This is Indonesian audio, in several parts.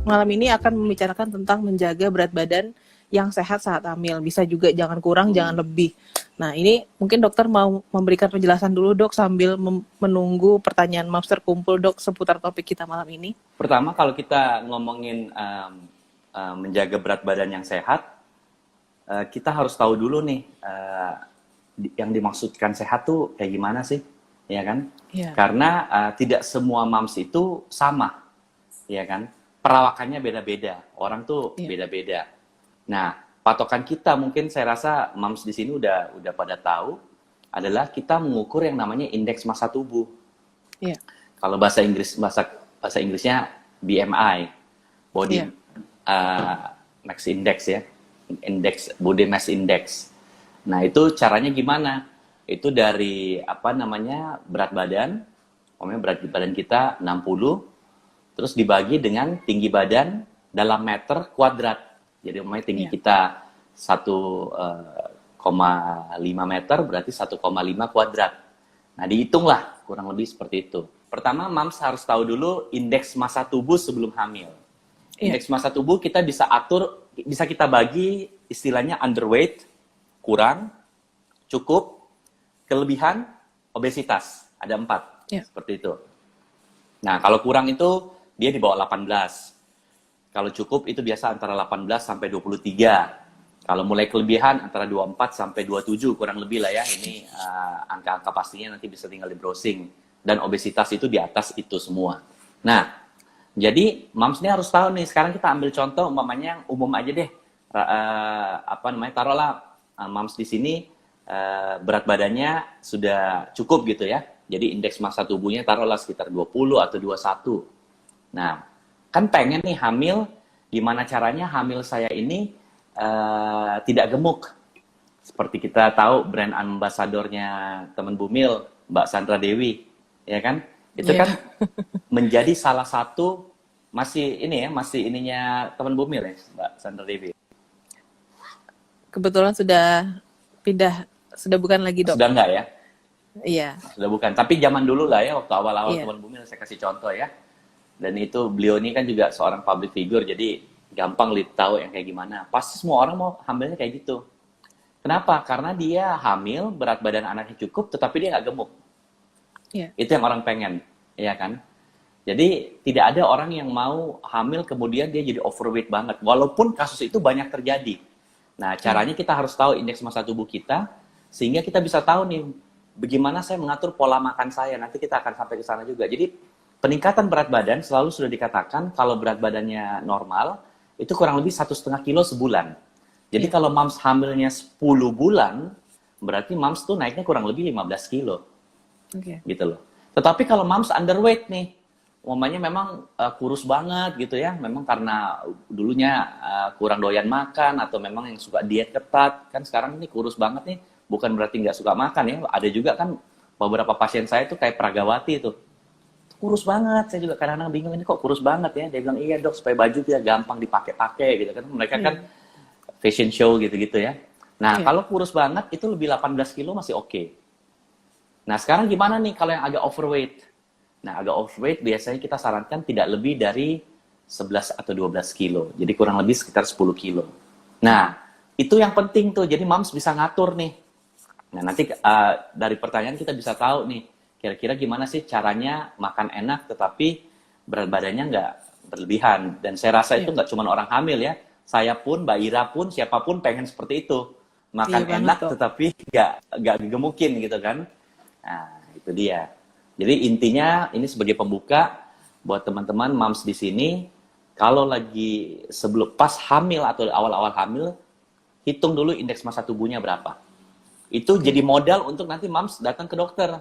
malam ini akan membicarakan tentang menjaga berat badan yang sehat saat hamil. Bisa juga jangan kurang, jangan lebih. Nah, ini mungkin dokter mau memberikan penjelasan dulu, Dok, sambil menunggu pertanyaan Mams terkumpul, Dok, seputar topik kita malam ini. Pertama, kalau kita ngomongin menjaga berat badan yang sehat, kita harus tahu dulu nih, yang dimaksudkan sehat tuh kayak gimana sih, ya kan? Yeah. Karena tidak semua mams itu sama, ya kan? Perawakannya beda-beda, orang tuh beda-beda. Nah, patokan kita mungkin saya rasa mams di sini udah pada tahu adalah kita mengukur yang namanya indeks massa tubuh. Yeah. Kalau bahasa Inggrisnya BMI, body mass index ya, body mass index. Nah, itu caranya gimana? Itu dari berat badan, berat badan kita 60, terus dibagi dengan tinggi badan dalam meter kuadrat. Jadi tinggi kita 1,5 meter berarti 1,5 kuadrat. Nah, dihitunglah kurang lebih seperti itu. Pertama, mams harus tahu dulu indeks massa tubuh sebelum hamil. Indeks massa tubuh kita bisa atur, bisa kita bagi istilahnya underweight, kurang, cukup, kelebihan, obesitas. Ada 4, seperti itu. Nah, kalau kurang itu dia di bawah 18. Kalau cukup itu biasa antara 18 sampai 23. Kalau mulai kelebihan antara 24 sampai 27 kurang lebih lah ya. Ini angka-angka pastinya nanti bisa tinggal di browsing. Dan obesitas itu di atas itu semua. Nah, jadi mams ini harus tahu nih. Sekarang kita ambil contoh umpamanya yang umum aja deh. Taruhlah mams di sini berat badannya sudah cukup gitu ya. Jadi indeks massa tubuhnya taruhlah sekitar 20 atau 21. Nah, kan pengen nih hamil, gimana caranya hamil saya ini tidak gemuk. Seperti kita tahu brand ambasadornya teman Bumil, Mbak Sandra Dewi, ya kan? Itu kan menjadi salah satu masih ininya teman Bumil ya, Mbak Sandra Dewi. Kebetulan sudah pindah, sudah bukan lagi, Dok. Sudah enggak ya? Iya. Sudah bukan. Tapi zaman dulu lah ya, waktu awal-awal teman Bumil saya kasih contoh ya. Dan itu beliau ini kan juga seorang public figure, jadi gampang tahu yang kayak gimana. Pasti semua orang mau hamilnya kayak gitu. Kenapa? Karena dia hamil, berat badan anaknya cukup, tetapi dia nggak gemuk. Itu yang orang pengen, ya kan? Jadi tidak ada orang yang mau hamil kemudian dia jadi overweight banget. Walaupun kasus itu banyak terjadi. Nah, caranya kita harus tahu indeks massa tubuh kita, sehingga kita bisa tahu nih, bagaimana saya mengatur pola makan saya. Nanti kita akan sampai ke sana juga. Jadi peningkatan berat badan selalu sudah dikatakan kalau berat badannya normal itu kurang lebih 1,5 kilo sebulan. Jadi kalau mams hamilnya 10 bulan, berarti mams tuh naiknya kurang lebih 15 kilo. Gitu loh. Tetapi kalau mams underweight nih, umpamanya memang kurus banget gitu ya, memang karena dulunya kurang doyan makan atau memang yang suka diet ketat, kan sekarang ini kurus banget nih, bukan berarti nggak suka makan ya. Ada juga kan beberapa pasien saya tuh kayak Pragawati tuh. Kurus banget, saya juga kadang-kadang bingung ini kok kurus banget ya. Dia bilang iya dok supaya baju dia gampang dipakai-pakai gitu kan. Mereka kan fashion show gitu-gitu ya. Nah kalau kurus banget itu lebih 18 kilo masih oke. Nah sekarang gimana nih kalau yang agak overweight? Nah agak overweight biasanya kita sarankan tidak lebih dari 11 atau 12 kilo. Jadi kurang lebih sekitar 10 kilo. Nah itu yang penting tuh. Jadi mams bisa ngatur nih. Nah nanti dari pertanyaan kita bisa tahu nih. Kira-kira gimana sih caranya makan enak tetapi berat badannya nggak berlebihan. Dan saya rasa itu nggak cuma orang hamil ya. Saya pun, Mbak Ira pun, siapapun pengen seperti itu. Makan enak tetapi nggak gemukin gitu kan. Nah itu dia. Jadi intinya ini sebagai pembuka buat teman-teman mams di sini. Kalau lagi sebelum pas hamil atau awal-awal hamil, hitung dulu indeks massa tubuhnya berapa. Itu jadi modal untuk nanti mams datang ke dokter.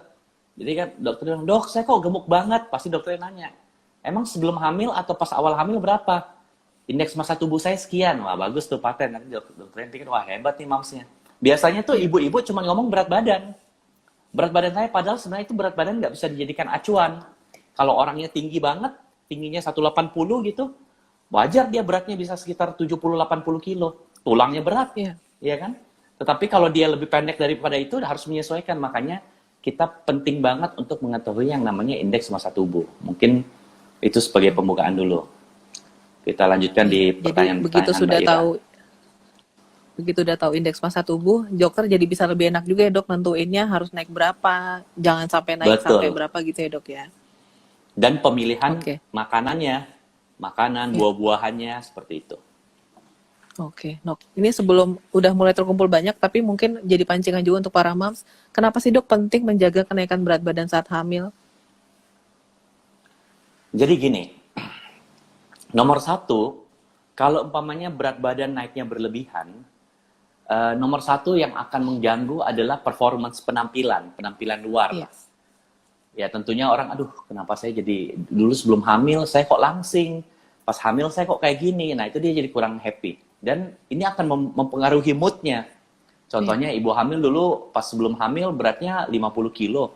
Jadi kan dokter bilang, dok saya kok gemuk banget. Pasti dokternya nanya, emang sebelum hamil atau pas awal hamil berapa? Indeks massa tubuh saya sekian. Wah bagus tuh paten. Nanti dokternya pikir, wah hebat nih mamsnya. Biasanya tuh ibu-ibu cuma ngomong berat badan. Berat badan saya padahal sebenarnya itu berat badan nggak bisa dijadikan acuan. Kalau orangnya tinggi banget, tingginya 180 gitu, wajar dia beratnya bisa sekitar 70-80 kilo. Tulangnya berat, ya kan? Tetapi kalau dia lebih pendek daripada itu, harus menyesuaikan. Makanya kita penting banget untuk mengetahui yang namanya indeks massa tubuh. Mungkin itu sebagai pembukaan dulu. Kita lanjutkan Iya. di Jadi begitu pertanyaan-pertanyaan Mbak sudah Ira. tahu indeks massa tubuh, dokter jadi bisa lebih enak juga ya dok nentuinnya harus naik berapa, jangan sampai naik sampai Betul. berapa gitu ya dok ya. Dan pemilihan Oke, makanannya, makanan, ya. buah-buahannya seperti itu. Oke, dok. Ini sebelum udah mulai terkumpul banyak, tapi mungkin jadi pancingan juga untuk para moms. Kenapa sih dok penting menjaga kenaikan berat badan saat hamil? Jadi gini, nomor satu, kalau umpamanya berat badan naiknya berlebihan, nomor satu yang akan mengganggu adalah performance penampilan luar. Iya, Ya tentunya orang, aduh kenapa saya jadi, dulu sebelum hamil saya kok langsing, pas hamil saya kok kayak gini, nah itu dia jadi kurang happy. Dan ini akan mempengaruhi moodnya. iya, Contohnya ibu hamil dulu, pas sebelum hamil beratnya 50 kilo.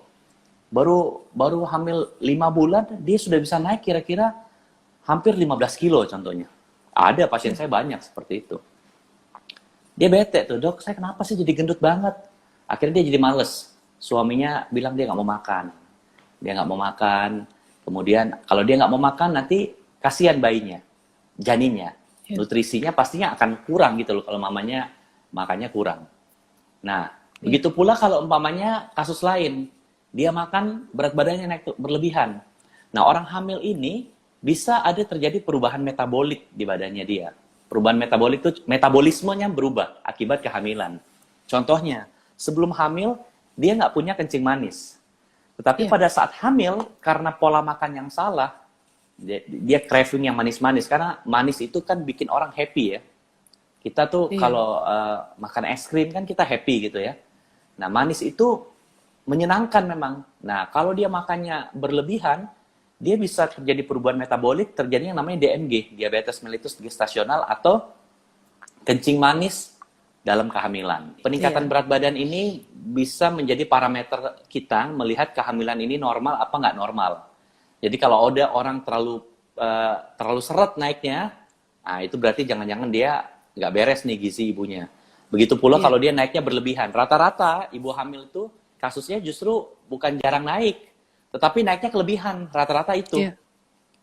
Baru hamil 5 bulan, dia sudah bisa naik kira-kira hampir 15 kilo contohnya. Ada pasien iya, saya banyak seperti itu. Dia bete tuh, dok saya kenapa sih jadi gendut banget? Akhirnya dia jadi males. Suaminya bilang dia nggak mau makan. Dia nggak mau makan. Kemudian kalau dia nggak mau makan nanti kasihan bayinya, janinnya. iya, Nutrisinya pastinya akan kurang gitu loh kalau mamanya makannya kurang. Nah, iya, begitu pula kalau umpamanya kasus lain, dia makan berat badannya naik berlebihan. Nah, orang hamil ini bisa ada terjadi perubahan metabolik di badannya dia. Perubahan metabolik itu metabolismenya berubah akibat kehamilan. Contohnya, sebelum hamil dia nggak punya kencing manis. Tetapi iya, pada saat hamil, karena pola makan yang salah, dia craving yang manis-manis. Karena manis itu kan bikin orang happy ya. Kita tuh iya, kalau makan es krim kan kita happy gitu ya. Nah, manis itu menyenangkan memang. Nah, kalau dia makannya berlebihan, dia bisa terjadi perubahan metabolik, terjadi yang namanya DMG, diabetes mellitus gestasional atau kencing manis dalam kehamilan. iya, Peningkatan berat badan ini bisa menjadi parameter kita melihat kehamilan ini normal apa nggak normal. Jadi kalau ada orang terlalu seret naiknya, nah itu berarti jangan-jangan dia nggak beres nih gizi ibunya. Begitu pula iya, kalau dia naiknya berlebihan. Rata-rata ibu hamil itu kasusnya justru bukan jarang naik, tetapi naiknya kelebihan. Rata-rata itu. iya,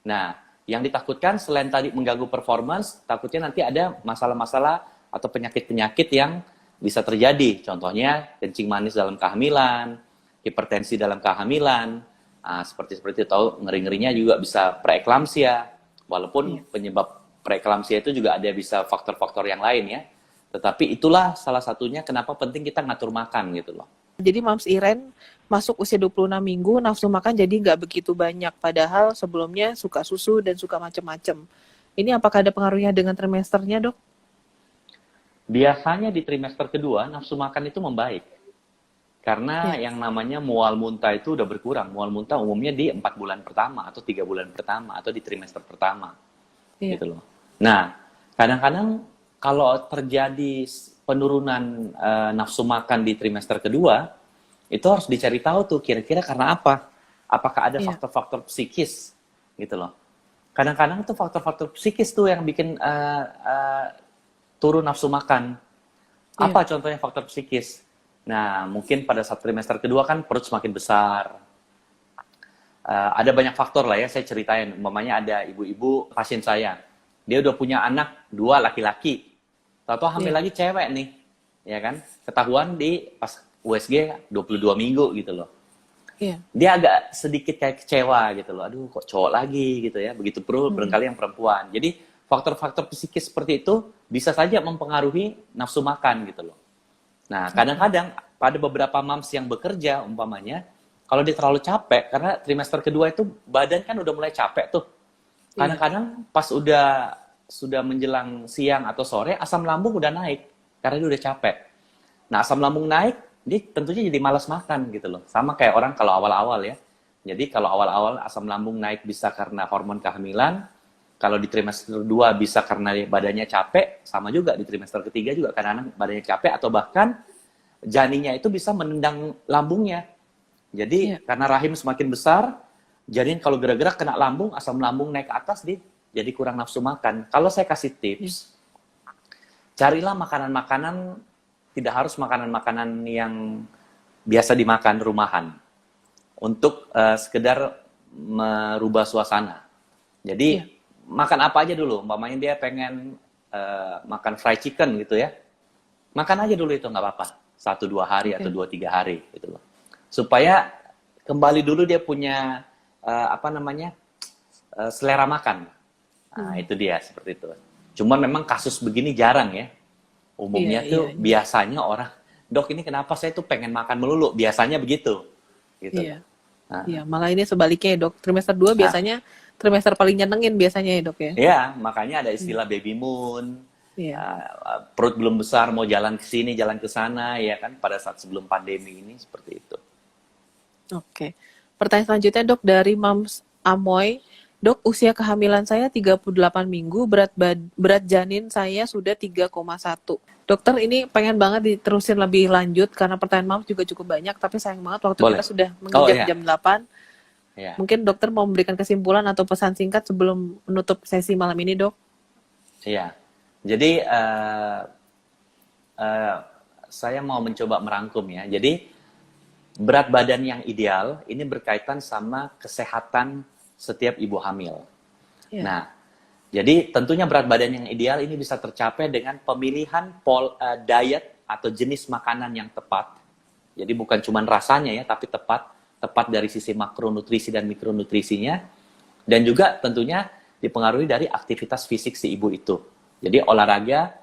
Nah, yang ditakutkan selain tadi mengganggu performance, takutnya nanti ada masalah-masalah atau penyakit-penyakit yang bisa terjadi. Contohnya kencing manis dalam kehamilan, hipertensi dalam kehamilan, seperti tahu ngeri-ngerinya juga bisa preeklamsia. iya. Walaupun penyebab preeklamsia itu juga ada bisa faktor-faktor yang lain ya. Tetapi itulah salah satunya kenapa penting kita ngatur makan gitu loh. Jadi Mams Iren masuk usia 26 minggu, nafsu makan jadi nggak begitu banyak. Padahal sebelumnya suka susu dan suka macem-macem. Ini apakah ada pengaruhnya dengan trimesternya dok? Biasanya di trimester kedua nafsu makan itu membaik. Karena Iya, yang namanya mual muntah itu udah berkurang. Mual muntah umumnya di 4 bulan pertama atau 3 bulan pertama atau di trimester pertama. iya, Gitu loh. Nah, kadang-kadang kalau terjadi penurunan nafsu makan di trimester kedua, itu harus dicari tahu tuh kira-kira karena apa? Apakah ada iya, faktor-faktor psikis gitu loh. Kadang-kadang tuh faktor-faktor psikis tuh yang bikin turun nafsu makan. iya, Apa contohnya faktor psikis? Nah, mungkin pada saat trimester kedua kan perut semakin besar. Ada banyak faktor lah ya, saya ceritain. Umpamanya ada ibu-ibu pasien saya. Dia udah punya anak 2 laki-laki. Tahu hamil iya, lagi cewek nih. Ya kan? Ketahuan di pas USG 22 minggu gitu loh. iya. Dia agak sedikit kayak kecewa gitu loh. Aduh kok cowok lagi gitu ya. Begitu Mm-mm. barangkali yang perempuan. Jadi faktor-faktor psikis seperti itu bisa saja mempengaruhi nafsu makan gitu loh. Nah, Oke. kadang-kadang pada beberapa moms yang bekerja umpamanya, kalau dia terlalu capek, karena trimester kedua itu badan kan udah mulai capek tuh. Iya, Kadang-kadang pas sudah menjelang siang atau sore, asam lambung udah naik karena dia udah capek. Nah, asam lambung naik, dia tentunya jadi malas makan gitu loh. Sama kayak orang kalau awal-awal ya. Jadi kalau awal-awal asam lambung naik bisa karena hormon kehamilan, kalau di trimester 2 bisa karena badannya capek, sama juga di trimester ketiga juga kadang-kadang badannya capek atau bahkan janinnya itu bisa menendang lambungnya. iya, Jadi karena rahim semakin besar, janin kalau gerak-gerak kena lambung, asam lambung naik ke atas, dia jadi kurang nafsu makan. Kalau saya kasih iya, tips, carilah makanan-makanan, tidak harus makanan-makanan yang biasa dimakan rumahan. Untuk sekedar merubah suasana. Jadi iya, makan apa aja dulu. Umpamanya dia pengen makan fried chicken gitu ya. Makan aja dulu itu nggak apa-apa. 1-2 hari atau 2-3 hari gitu loh. Supaya kembali dulu dia punya selera makan. Nah, itu dia seperti itu. Cuman memang kasus begini jarang ya. Umumnya tuh biasanya orang, "Dok, ini kenapa saya tuh pengen makan melulu?" Biasanya begitu. Gitu. Iya. Iya, malah ini sebaliknya ya, Dok. Trimester 2 biasanya trimester paling nyenengin biasanya ya, Dok ya. Iya, makanya ada istilah baby moon. Perut belum besar mau jalan ke sini, jalan ke sana ya kan pada saat sebelum pandemi ini seperti itu. Oke. Pertanyaan selanjutnya, Dok, dari Mams Amoy. Dok, usia kehamilan saya 38 minggu, berat janin saya sudah 3,1. Dokter, ini pengen banget diterusin lebih lanjut karena pertanyaan Mams juga cukup banyak, tapi sayang banget waktu kita sudah menginjak jam 8. Mungkin dokter mau memberikan kesimpulan atau pesan singkat sebelum menutup sesi malam ini, Dok? Iya. Jadi saya mau mencoba merangkum ya. Jadi berat badan yang ideal ini berkaitan sama kesehatan setiap ibu hamil. Nah, jadi tentunya berat badan yang ideal ini bisa tercapai dengan pemilihan diet atau jenis makanan yang tepat. Jadi bukan cuma rasanya ya, tapi tepat dari sisi makronutrisi dan mikronutrisinya. Dan juga tentunya dipengaruhi dari aktivitas fisik si ibu itu. Jadi olahraga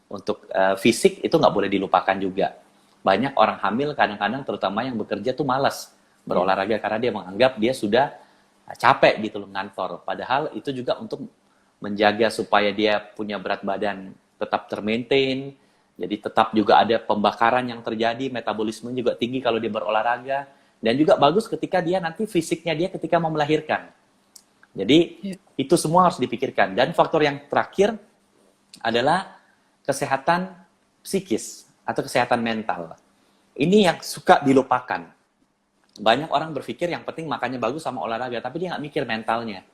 untuk fisik itu nggak boleh dilupakan juga. Banyak orang hamil kadang-kadang terutama yang bekerja tuh malas berolahraga karena dia menganggap dia sudah capek gitu loh ngantor. Padahal itu juga untuk menjaga supaya dia punya berat badan tetap termaintain. Jadi tetap juga ada pembakaran yang terjadi, metabolisme juga tinggi kalau dia berolahraga. Dan juga bagus ketika dia nanti fisiknya dia ketika mau melahirkan. Jadi itu semua harus dipikirkan. Dan faktor yang terakhir adalah kesehatan psikis atau kesehatan mental. Ini yang suka dilupakan. Banyak orang berpikir yang penting makannya bagus sama olahraga, tapi dia nggak mikir mentalnya.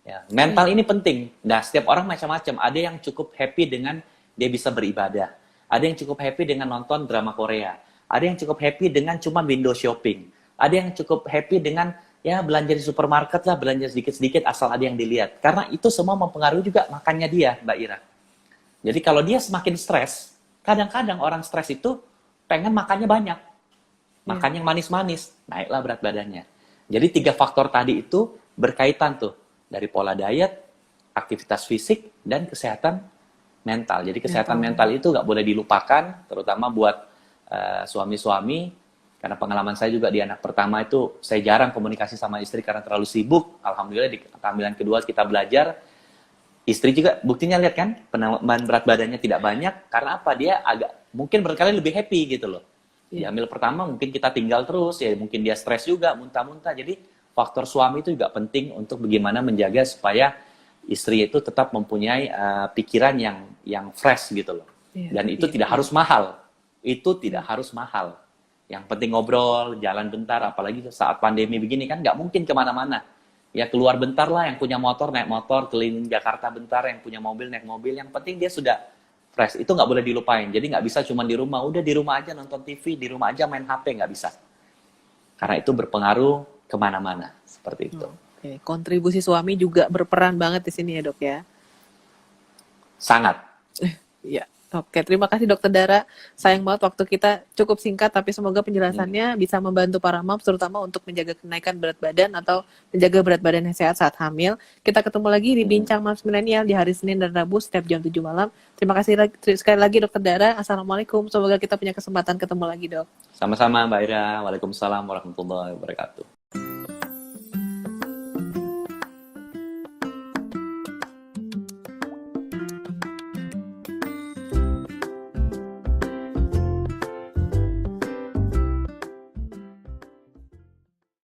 Ya, mental ini penting. Nah, setiap orang macam-macam. Ada yang cukup happy dengan dia bisa beribadah. Ada yang cukup happy dengan nonton drama Korea. Ada yang cukup happy dengan cuma window shopping. Ada yang cukup happy dengan ya belanja di supermarket lah, belanja sedikit-sedikit asal ada yang dilihat. Karena itu semua mempengaruhi juga makannya dia, Mbak Ira. Jadi kalau dia semakin stres, kadang-kadang orang stres itu pengen makannya banyak. Makan yang manis-manis, naiklah berat badannya. Jadi 3 faktor tadi itu berkaitan tuh. Dari pola diet, aktivitas fisik, dan kesehatan mental. Jadi kesehatan mental itu nggak boleh dilupakan, terutama buat suami-suami. Karena pengalaman saya juga di anak pertama itu, saya jarang komunikasi sama istri karena terlalu sibuk. Alhamdulillah di kehamilan kedua kita belajar. Istri juga buktinya lihat kan, penambahan berat badannya tidak banyak. Karena apa? Dia mungkin berkali lebih happy gitu loh. Di hamil pertama mungkin kita tinggal terus, ya mungkin dia stres juga, muntah-muntah. Jadi faktor suami itu juga penting untuk bagaimana menjaga supaya istri itu tetap mempunyai pikiran yang fresh gitu loh. Dan itu tidak harus mahal. Itu tidak harus mahal. Yang penting ngobrol, jalan bentar, apalagi saat pandemi begini kan nggak mungkin kemana-mana. Ya keluar bentar lah, yang punya motor naik motor, keliling Jakarta bentar, yang punya mobil naik mobil. Yang penting dia sudah fresh, itu nggak boleh dilupain. Jadi nggak bisa cuma di rumah, udah di rumah aja nonton TV, di rumah aja main HP, nggak bisa. Karena itu berpengaruh kemana-mana, seperti itu. Oke. Kontribusi suami juga berperan banget di sini ya, Dok ya? Sangat. Iya. Oke, terima kasih Dokter Dara. Sayang banget waktu kita cukup singkat, tapi semoga penjelasannya bisa membantu para moms, terutama untuk menjaga kenaikan berat badan atau menjaga berat badan yang sehat saat hamil. Kita ketemu lagi di Bincang Moms Milenial di hari Senin dan Rabu setiap jam 7 malam. Terima kasih sekali lagi Dokter Dara. Assalamualaikum. Semoga kita punya kesempatan ketemu lagi, Dok. Sama-sama Mbak Ira. Waalaikumsalam warahmatullahi wabarakatuh.